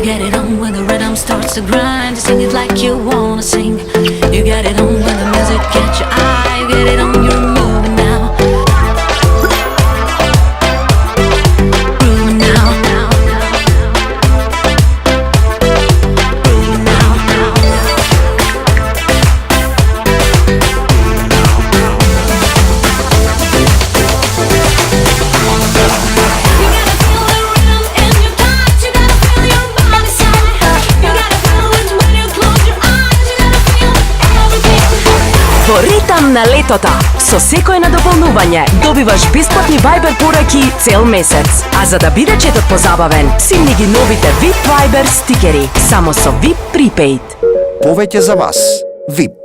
get it on when the rhythm starts to grind. You sing it like you wanna sing. You get it on when the music catch your eye. You get it on, you're moving now. Grooving now. Grooving now. Во ритам на летото, со секое надополнување добиваш бесплатни Viber пораки цел месец. А за да биде четот позабавен, симни ги новите VIP Viber стикери, само со VIP Prepaid. Повеќе за вас. VIP.